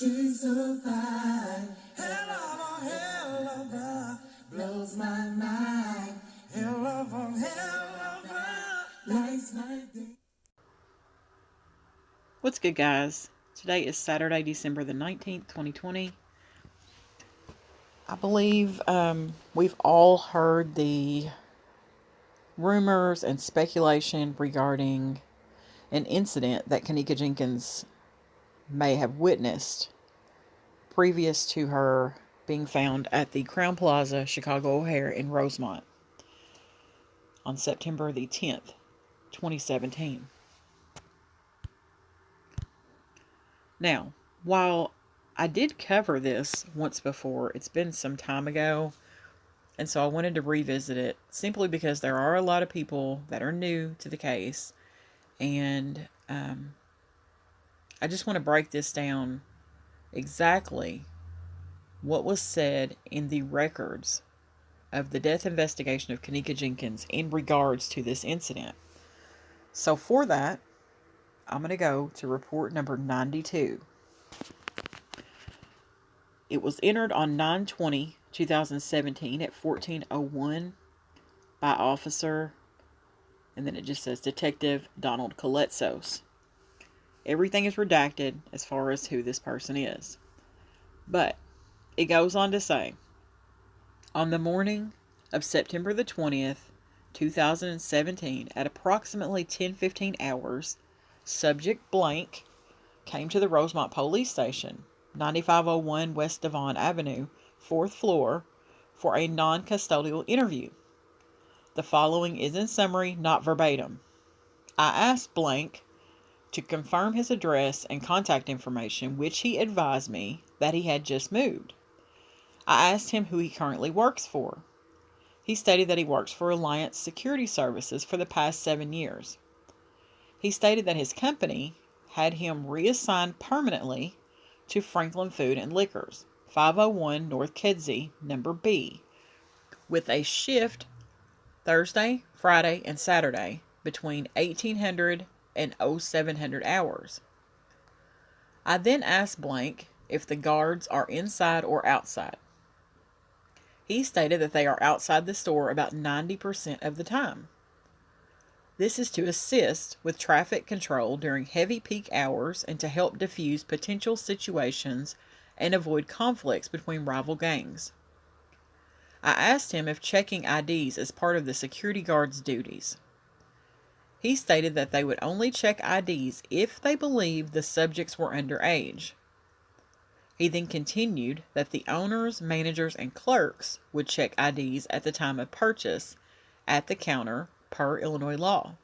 She's so fine. Hell of a blows my mind. Hell of a lights my day. What's good, guys? Today is Saturday, December the 19th, 2020. I believe we've all heard the rumors and speculation regarding an incident that Kenneka Jenkins may have witnessed previous to her being found at the Crown Plaza, Chicago O'Hare in Rosemont on September the 10th, 2017. Now, while I did cover this once before, it's been some time ago, and so I wanted to revisit it simply because there are a lot of people that are new to the case, and I just want to break this down exactly what was said in the records of the death investigation of Kenneka Jenkins in regards to this incident. So for that, I'm going to go to report number 92. It was entered on 9/20/2017 at 14:01 by Officer, and then it just says Detective Donald Coletsos. Everything is redacted as far as who this person is. But it goes on to say, on the morning of September the 20th, 2017, at approximately 10:15 hours, subject blank came to the Rosemont Police Station, 9501 West Devon Avenue, 4th floor, for a non-custodial interview. The following is in summary, not verbatim. I asked blank to confirm his address and contact information, which he advised me that he had just moved. I asked him who he currently works for. He stated that he works for Alliance Security Services for the past 7 years. He stated that his company had him reassigned permanently to Franklin Food and Liquors, 501 North Kedzie, number B, with a shift Thursday, Friday, and Saturday between 1800 and 0700 hours. I then asked blank if the guards are inside or outside. He stated that they are outside the store about 90% of the time. This is to assist with traffic control during heavy peak hours and to help diffuse potential situations and avoid conflicts between rival gangs. I asked him if checking IDs is part of the security guard's duties. He stated that they would only check IDs if they believed the subjects were underage. He then continued that the owners, managers, and clerks would check IDs at the time of purchase at the counter per Illinois law.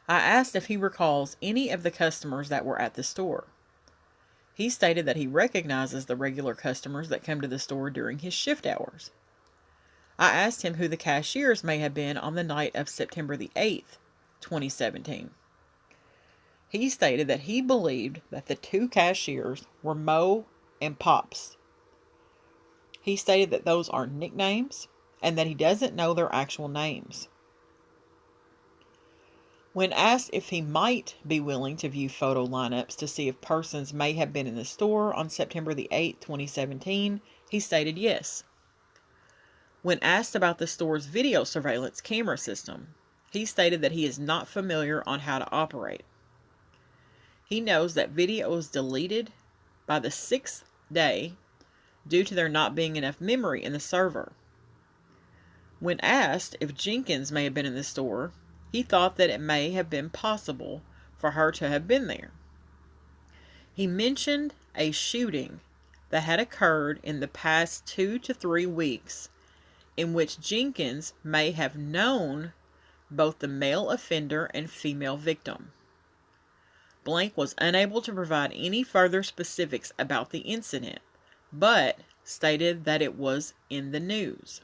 I asked if he recalls any of the customers that were at the store. He stated that he recognizes the regular customers that come to the store during his shift hours. I asked him who the cashiers may have been on the night of September the 8th, 2017. He stated that he believed that the two cashiers were Mo and Pops. He stated that those are nicknames and that he doesn't know their actual names. When asked if he might be willing to view photo lineups to see if persons may have been in the store on September the 8th, 2017, he stated yes. When asked about the store's video surveillance camera system, he stated that he is not familiar on how to operate. He knows that video is deleted by the 6th day due to there not being enough memory in the server. When asked if Jenkins may have been in the store, he thought that it may have been possible for her to have been there. He mentioned a shooting that had occurred in the past 2 to 3 weeks in which Jenkins may have known both the male offender and female victim. Blank was unable to provide any further specifics about the incident, but stated that it was in the news.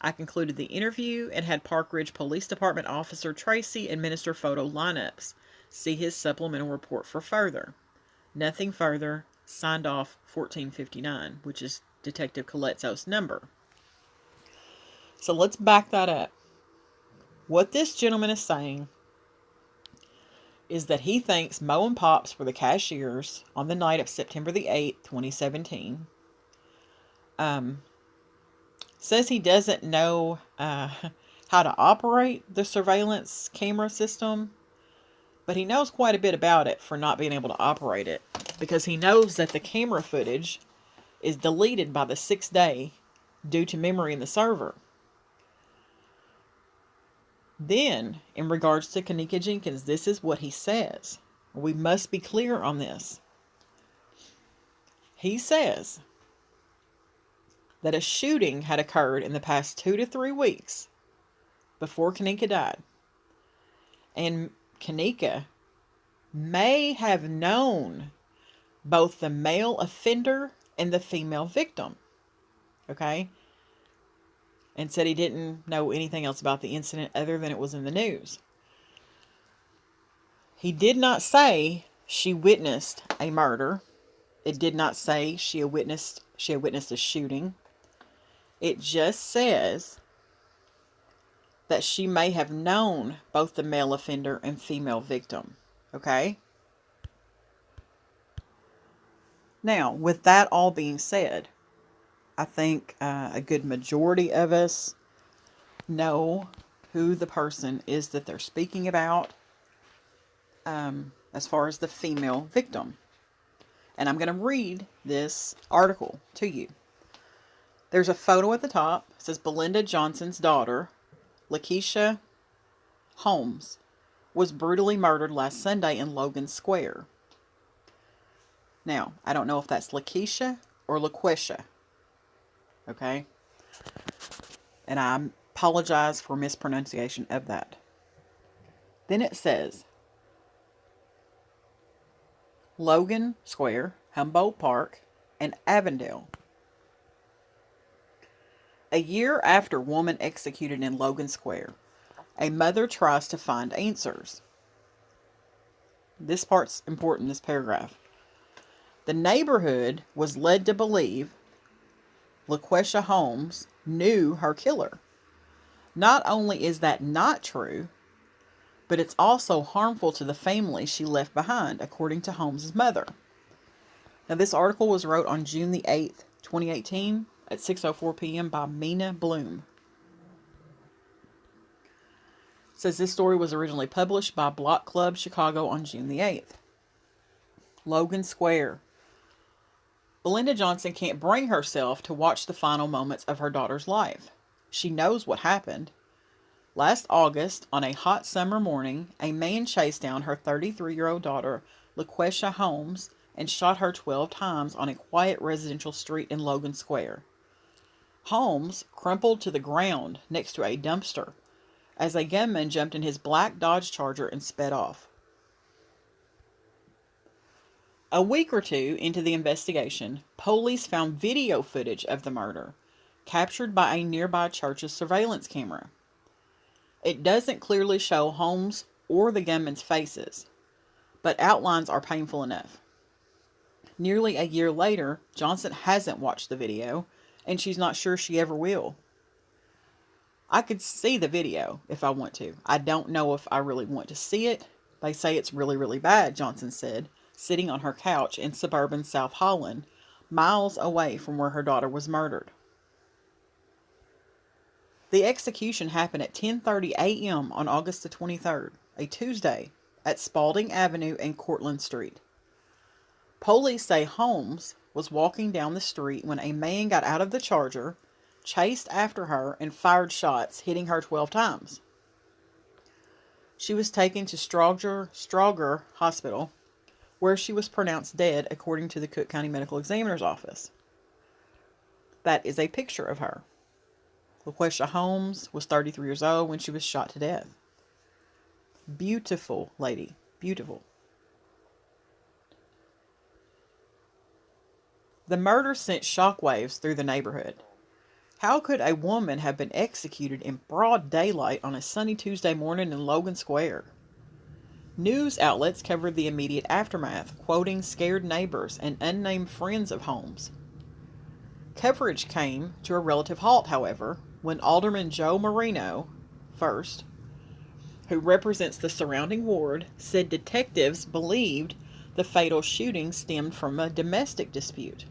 I concluded the interview and had Park Ridge Police Department Officer Tracy administer photo lineups. See his supplemental report for further. Nothing further. Signed off 1459, which is Detective Coletsos' number. So let's back that up. What this gentleman is saying is that he thinks Mo and Pops were the cashiers on the night of September the 8th, 2017. Says he doesn't know how to operate the surveillance camera system, but he knows quite a bit about it for not being able to operate it, because he knows that the camera footage is deleted by the 6th day due to memory in the server. Then, in regards to Kenneka Jenkins, this is what he says. We must be clear on this. He says that a shooting had occurred in the past 2 to 3 weeks before Kenneka died. And Kenneka may have known both the male offender and the female victim. Okay? And said he didn't know anything else about the incident other than it was in the news. He did not say she witnessed a murder. It did not say she had witnessed a shooting. It just says that she may have known both the male offender and female victim. Okay? Now, with that all being said, I think a good majority of us know who the person is that they're speaking about, as far as the female victim. And I'm going to read this article to you. There's a photo at the top. It says Belinda Johnson's daughter, Laquesha Holmes, was brutally murdered last Sunday in Logan Square. Now, I don't know if that's Laquesha or Laquesha. Okay? And I apologize for mispronunciation of that. Then it says, Logan Square, Humboldt Park, and Avondale. A year after woman executed in Logan Square, a mother tries to find answers. This part's important, this paragraph. The neighborhood was led to believe Laquesha Holmes knew her killer. Not only is that not true, but it's also harmful to the family she left behind, according to Holmes' mother. Now, this article was wrote on June the 8th, 2018, at 6:04 p.m. by Mina Bloom. It says this story was originally published by Block Club Chicago on June the 8th. Logan Square. Belinda Johnson can't bring herself to watch the final moments of her daughter's life. She knows what happened. Last August, on a hot summer morning, a man chased down her 33-year-old daughter, Laquesha Holmes, and shot her 12 times on a quiet residential street in Logan Square. Holmes crumpled to the ground next to a dumpster as a gunman jumped in his black Dodge Charger and sped off. A week or two into the investigation, police found video footage of the murder, captured by a nearby church's surveillance camera. It doesn't clearly show Holmes or the gunman's faces, but outlines are painful enough. Nearly a year later, Johnson hasn't watched the video, and she's not sure she ever will. I could see the video if I want to. I don't know if I really want to see it. They say it's really, really bad, Johnson said, sitting on her couch in suburban South Holland, miles away from where her daughter was murdered. The execution happened at 10:30 a.m. on August the 23rd, a Tuesday, at Spalding Avenue and Cortlandt Street. Police say Holmes was walking down the street when a man got out of the Charger, chased after her, and fired shots, hitting her 12 times. She was taken to Strauger Hospital, where she was pronounced dead, according to the Cook County Medical Examiner's Office. That is a picture of her. Laquesha Holmes was 33 years old when she was shot to death. Beautiful lady. Beautiful. The murder sent shockwaves through the neighborhood. How could a woman have been executed in broad daylight on a sunny Tuesday morning in Logan Square? News outlets covered the immediate aftermath, quoting scared neighbors and unnamed friends of Holmes. Coverage came to a relative halt, however, when Alderman Joe Marino, first, who represents the surrounding ward, said detectives believed the fatal shooting stemmed from a domestic dispute.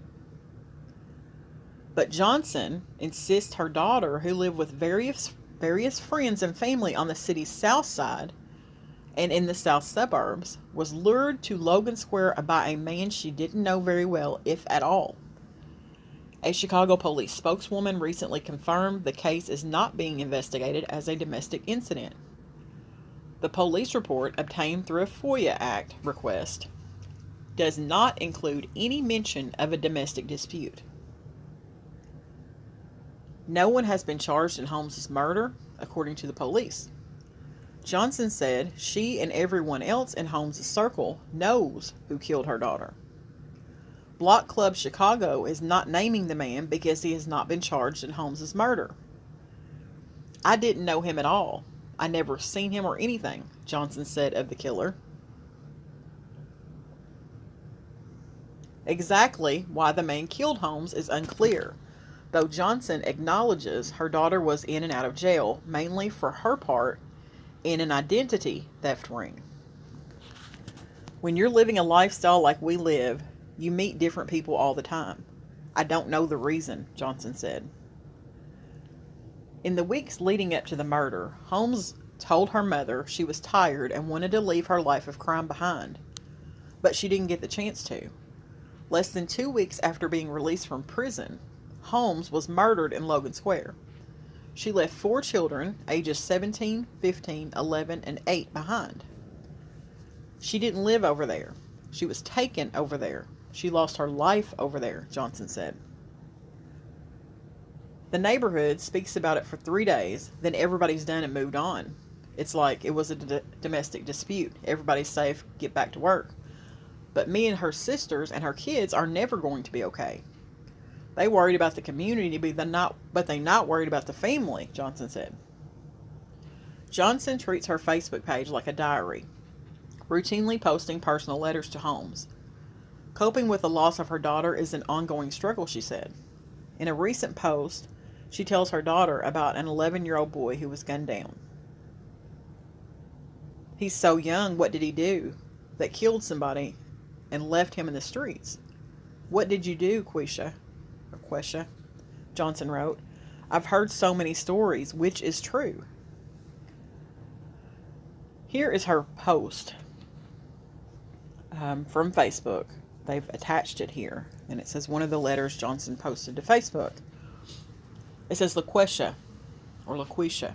But Johnson insists her daughter, who lived with various friends and family on the city's south side and in the south suburbs, was lured to Logan Square by a man she didn't know very well, if at all. A Chicago police spokeswoman recently confirmed the case is not being investigated as a domestic incident. The police report, obtained through a FOIA Act request, does not include any mention of a domestic dispute. No one has been charged in Holmes' murder, according to the police. Johnson said she and everyone else in Holmes' circle knows who killed her daughter. Block Club Chicago is not naming the man because he has not been charged in Holmes' murder. I didn't know him at all. I never seen him or anything, Johnson said of the killer. Exactly why the man killed Holmes is unclear, though Johnson acknowledges her daughter was in and out of jail, mainly for her part in an identity theft ring. When you're living a lifestyle like we live, you meet different people all the time. I don't know the reason, Johnson said. In the weeks leading up to the murder, Holmes told her mother she was tired and wanted to leave her life of crime behind, but she didn't get the chance to. Less than 2 weeks after being released from prison, Holmes was murdered in Logan Square. She left 4 children, ages 17, 15, 11, and 8 behind. She didn't live over there. She was taken over there. She lost her life over there, Johnson said. The neighborhood speaks about it for 3 days, then everybody's done and moved on. It's like it was a domestic dispute. Everybody's safe, get back to work. But me and her sisters and her kids are never going to be okay. They worried about the community, but they not worried about the family, Johnson said. Johnson treats her Facebook page like a diary, routinely posting personal letters to Holmes. Coping with the loss of her daughter is an ongoing struggle, she said. In a recent post, she tells her daughter about an 11-year-old boy who was gunned down. He's so young, what did he do that killed somebody and left him in the streets? What did you do, Laquesha? Johnson wrote. I've heard so many stories. Which is true? Here is her post from Facebook. They've attached it here. And it says one of the letters Johnson posted to Facebook. It says, Laquesha, or Laquesha.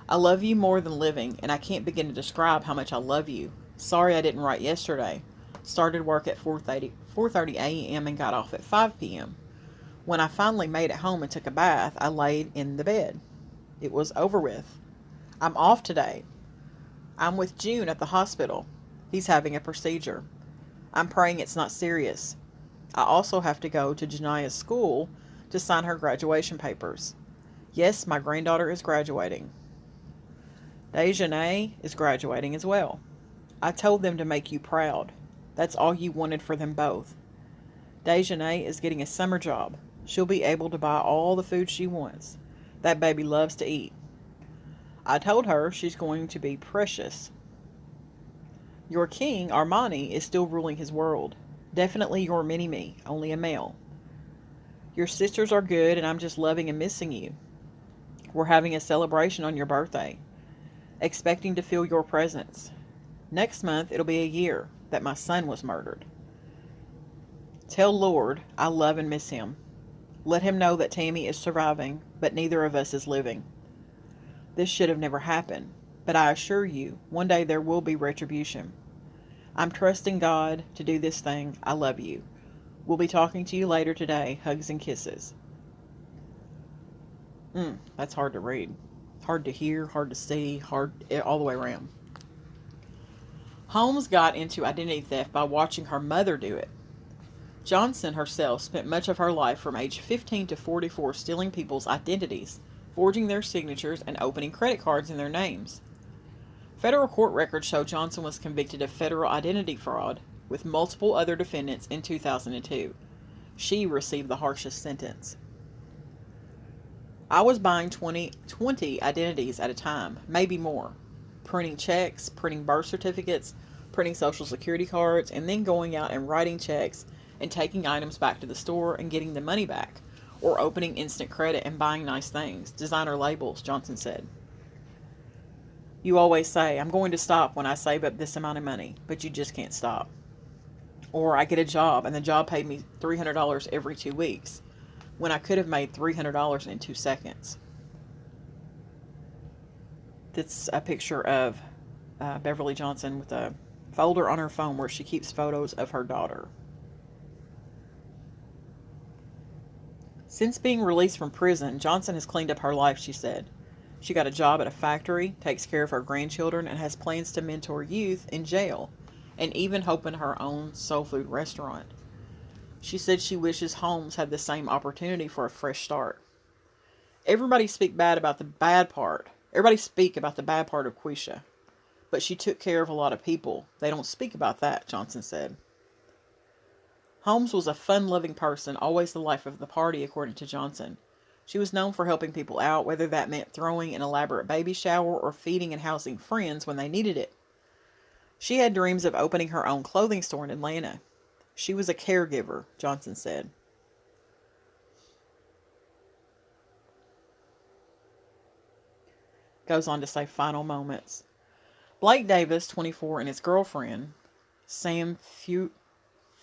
I love you more than living, and I can't begin to describe how much I love you. Sorry I didn't write yesterday. Started work at 4:30 a.m. and got off at 5 p.m. When I finally made it home and took a bath, I laid in the bed. It was over with. I'm off today. I'm with June at the hospital. He's having a procedure. I'm praying it's not serious. I also have to go to Jania's school to sign her graduation papers. Yes, my granddaughter is graduating. Dejanay is graduating as well. I told them to make you proud. That's all you wanted for them both. Dejanay is getting a summer job. She'll be able to buy all the food she wants. That baby loves to eat. I told her she's going to be precious. Your king, Armani, is still ruling his world. Definitely your mini-me, only a male. Your sisters are good, and I'm just loving and missing you. We're having a celebration on your birthday. Expecting to feel your presence. Next month, it'll be a year that my son was murdered. Tell Lord I love and miss him. Let him know that Tammy is surviving, but neither of us is living. This should have never happened, but I assure you, one day there will be retribution. I'm trusting God to do this thing. I love you. We'll be talking to you later today. Hugs and kisses. That's hard to read. Hard to hear, hard to see, hard all the way around. Holmes got into identity theft by watching her mother do it. Johnson herself spent much of her life from age 15 to 44 stealing people's identities, forging their signatures, and opening credit cards in their names. Federal court records show Johnson was convicted of federal identity fraud with multiple other defendants in 2002. She received the harshest sentence. I was buying 20 identities at a time, maybe more. printing checks, printing birth certificates, printing social security cards, and then going out and writing checks and taking items back to the store and getting the money back, or opening instant credit and buying nice things, designer labels, Johnson said. You always say, I'm going to stop when I save up this amount of money, but you just can't stop. Or I get a job and the job paid me $300 every 2 weeks when I could have made $300 in 2 seconds. That's a picture of Beverly Johnson with a folder on her phone where she keeps photos of her daughter. Since being released from prison, Johnson has cleaned up her life, she said. She got a job at a factory, takes care of her grandchildren, and has plans to mentor youth in jail, and even open her own soul food restaurant. She said she wishes Holmes had the same opportunity for a fresh start. Everybody speak about the bad part of Laquesha, but she took care of a lot of people. They don't speak about that, Johnson said. Holmes was a fun-loving person, always the life of the party, according to Johnson. She was known for helping people out, whether that meant throwing an elaborate baby shower or feeding and housing friends when they needed it. She had dreams of opening her own clothing store in Atlanta. She was a caregiver, Johnson said. Goes on to say final moments. Blake Davis, 24, and his girlfriend, Sam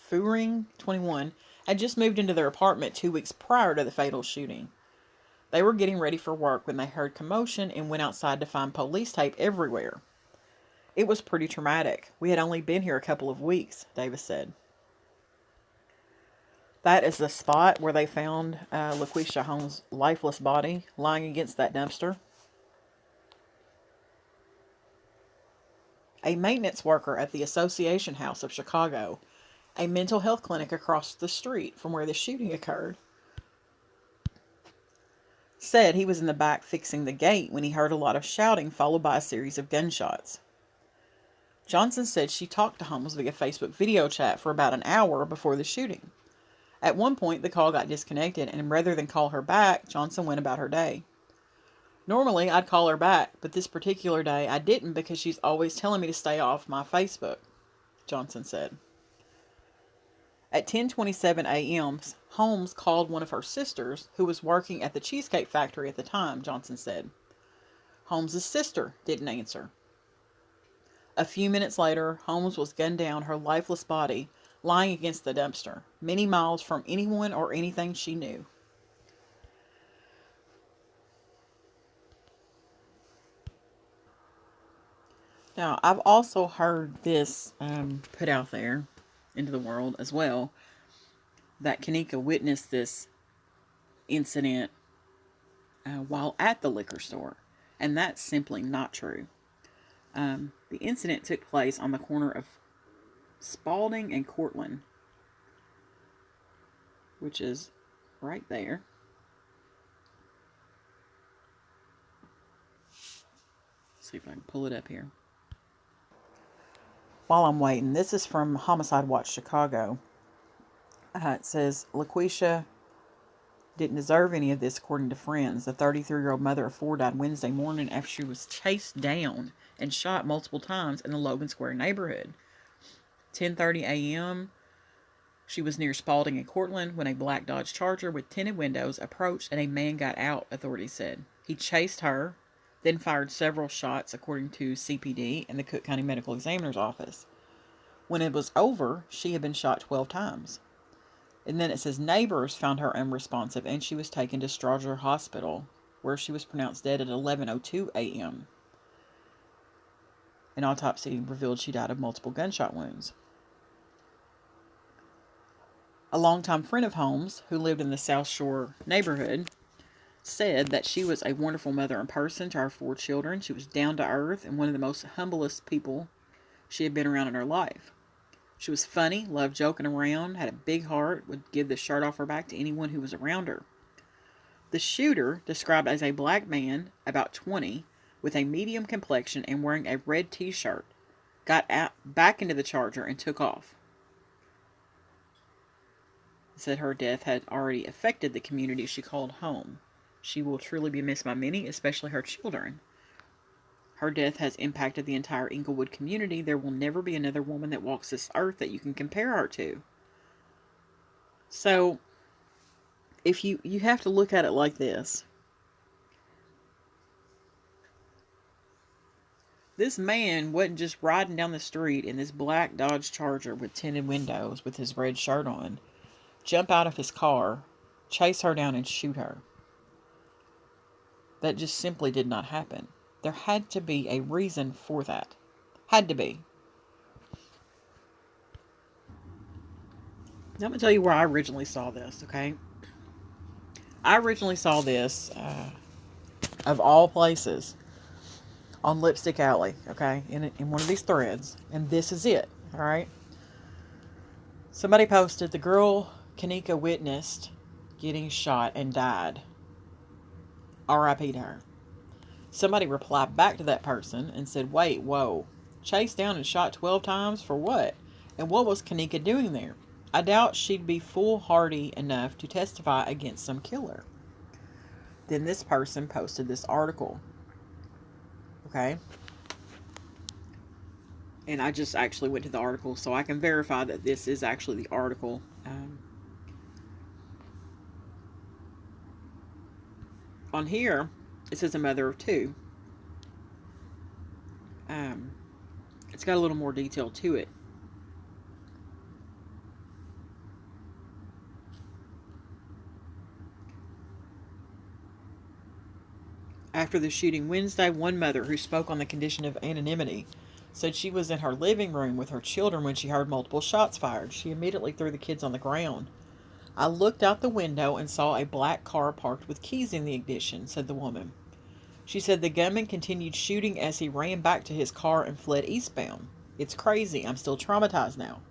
Furing, 21, had just moved into their apartment 2 weeks prior to the fatal shooting. They were getting ready for work when they heard commotion and went outside to find police tape everywhere. It was pretty traumatic. We had only been here a couple of weeks, Davis said. That is the spot where they found Laquesha Holmes' lifeless body lying against that dumpster. A maintenance worker at the Association House of Chicago, a mental health clinic across the street from where the shooting occurred, said he was in the back fixing the gate when he heard a lot of shouting followed by a series of gunshots. Johnson said she talked to Holmes via Facebook video chat for about an hour before the shooting. At one point, the call got disconnected, and rather than call her back, Johnson went about her day. Normally, I'd call her back, but this particular day I didn't because she's always telling me to stay off my Facebook, Johnson said. At 10:27 a.m., Holmes called one of her sisters, who was working at the Cheesecake Factory at the time, Johnson said. Holmes' sister didn't answer. A few minutes later, Holmes was gunned down, her lifeless body lying against the dumpster, many miles from anyone or anything she knew. Now, I've also heard this put out there into the world as well, that Kenneka witnessed this incident while at the liquor store, and that's simply not true. The incident took place on the corner of Spalding and Cortland, which is right there. Let's see if I can pull it up here. While I'm waiting, this is from Homicide Watch Chicago. It says, Laquesha didn't deserve any of this, according to friends. The 33-year-old mother of 4 died Wednesday morning after she was chased down and shot multiple times in the Logan Square neighborhood. 10:30 a.m., she was near Spalding and Cortland when a black Dodge Charger with tinted windows approached and a man got out, authorities said. He chased her, then fired several shots, according to CPD and the Cook County Medical Examiner's Office. When it was over, she had been shot 12 times. And then it says neighbors found her unresponsive and she was taken to Strasser Hospital, where she was pronounced dead at 11:02 a.m. An autopsy revealed she died of multiple gunshot wounds. A longtime friend of Holmes, who lived in the South Shore neighborhood, said that she was a wonderful mother in person to our 4 children. She was down to earth and one of the most humblest people she had been around in her life. She was funny, loved joking around, had a big heart, would give the shirt off her back to anyone who was around her. The shooter, described as a black man, about 20, with a medium complexion and wearing a red t-shirt, got back into the Charger and took off. Said her death had already affected the community she called home. She will truly be missed by many, especially her children. Her death has impacted the entire Inglewood community. There will never be another woman that walks this earth that you can compare her to. So, if you have to look at it like this. This man wasn't just riding down the street in this black Dodge Charger with tinted windows with his red shirt on, jump out of his car, chase her down and shoot her. That just simply did not happen. There had to be a reason for that. Had to be. Now, I'm going to tell you where I originally saw this, okay? I originally saw this, of all places, on Lipstick Alley, okay? In one of these threads. And this is it, all right? Somebody posted, the girl Kenneka witnessed getting shot and died. R.I.P. to her. Somebody replied back to that person and said, wait, whoa. Chased down and shot 12 times for what? And what was Kenneka doing there? I doubt she'd be foolhardy enough to testify against some killer. Then this person posted this article. Okay? And I just actually went to the article so I can verify that this is actually the article. On here, it says a mother of two. It's got a little more detail to it. After the shooting Wednesday, one mother who spoke on the condition of anonymity said she was in her living room with her children when she heard multiple shots fired. She immediately threw the kids on the ground. I looked out the window and saw a black car parked with keys in the ignition, said the woman. She said the gunman continued shooting as he ran back to his car and fled eastbound. It's crazy. I'm still traumatized now.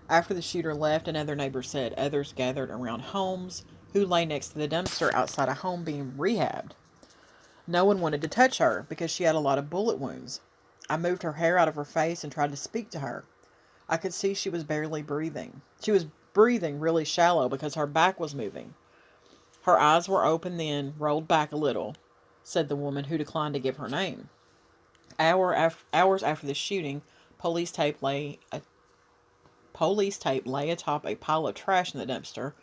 After the shooter left, another neighbor said others gathered around Holmes, who lay next to the dumpster outside a home being rehabbed. No one wanted to touch her because she had a lot of bullet wounds. I moved her hair out of her face and tried to speak to her. I could see she was barely breathing. She was breathing really shallow because her back was moving. Her eyes were open then, rolled back a little, said the woman who declined to give her name. Hours after the shooting, police tape lay atop a pile of trash in the dumpster,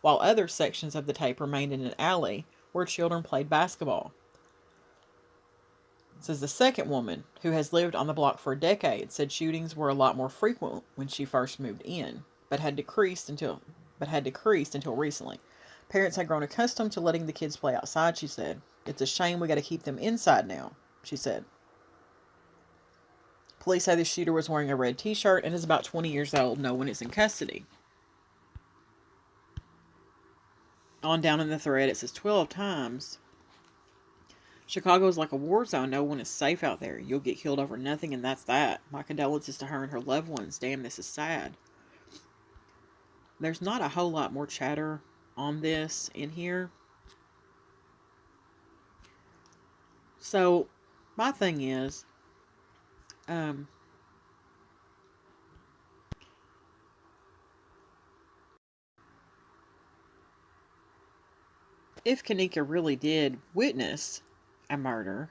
while other sections of the tape remained in an alley where children played basketball. It says the second woman, who has lived on the block for a decade, said shootings were a lot more frequent when she first moved in, but had decreased until recently. Parents had grown accustomed to letting the kids play outside, she said. It's a shame we got to keep them inside now, she said. Police say the shooter was wearing a red t-shirt and is about 20 years old. No one is in custody. On down in the thread, it says 12 times. Chicago is like a war zone. No one is safe out there. You'll get killed over nothing, and that's that. My condolences to her and her loved ones. Damn, this is sad. There's not a whole lot more chatter on this in here. So, my thing is, if Kenneka really did witness a murder,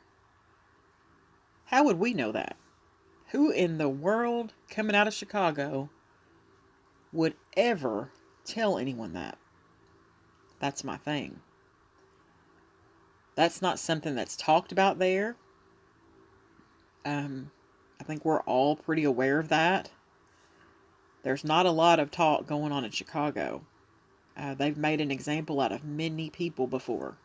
how would we know that? Who in the world coming out of Chicago would ever tell anyone that? That's my thing. That's not something that's talked about there. I think we're all pretty aware of that. There's not a lot of talk going on in Chicago. They've made an example out of many people before.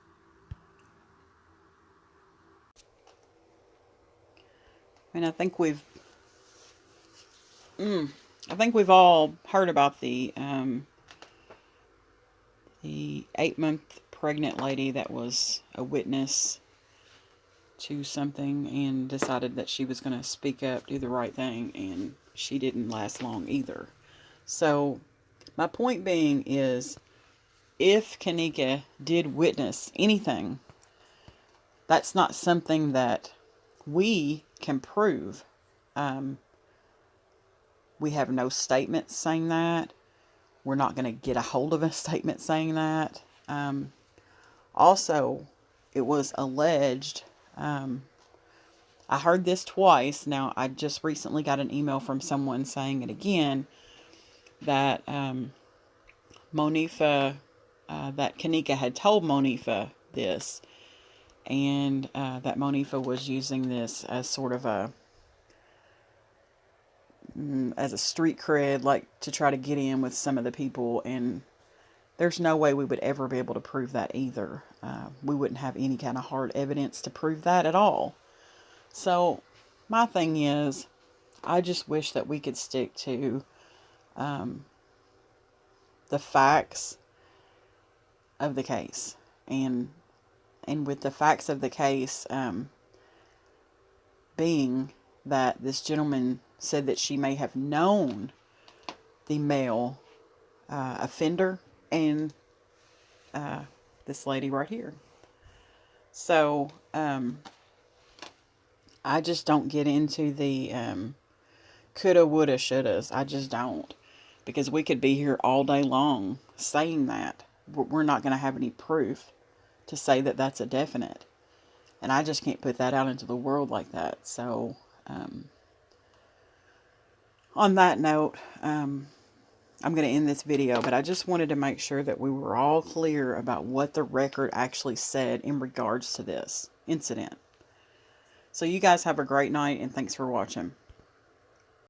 And I think we've all heard about the 8-month pregnant lady that was a witness to something and decided that she was going to speak up, do the right thing, and she didn't last long either. So my point being is, if Kenneka did witness anything, that's not something that we can prove. We have no statement saying that. We're not going to get a hold of a statement saying that. Also, it was alleged I heard this twice. Now, I just recently got an email from someone saying it again, that Monifa, that Kenneka had told Monifa this, and that Monifa was using this as sort of as a street cred, like to try to get in with some of the people, and there's no way we would ever be able to prove that either. We wouldn't have any kind of hard evidence to prove that at all. So my thing is, I just wish that we could stick to the facts of the case. And with the facts of the case being that this gentleman said that she may have known the male offender and this lady right here. So I just don't get into the coulda, woulda, shouldas. I just don't. Because we could be here all day long saying that. We're not going to have any proof to say that that's a definite. And I just can't put that out into the world like that. So, on that note, I'm going to end this video. But I just wanted to make sure that we were all clear about what the record actually said in regards to this incident. So you guys have a great night, and thanks for watching.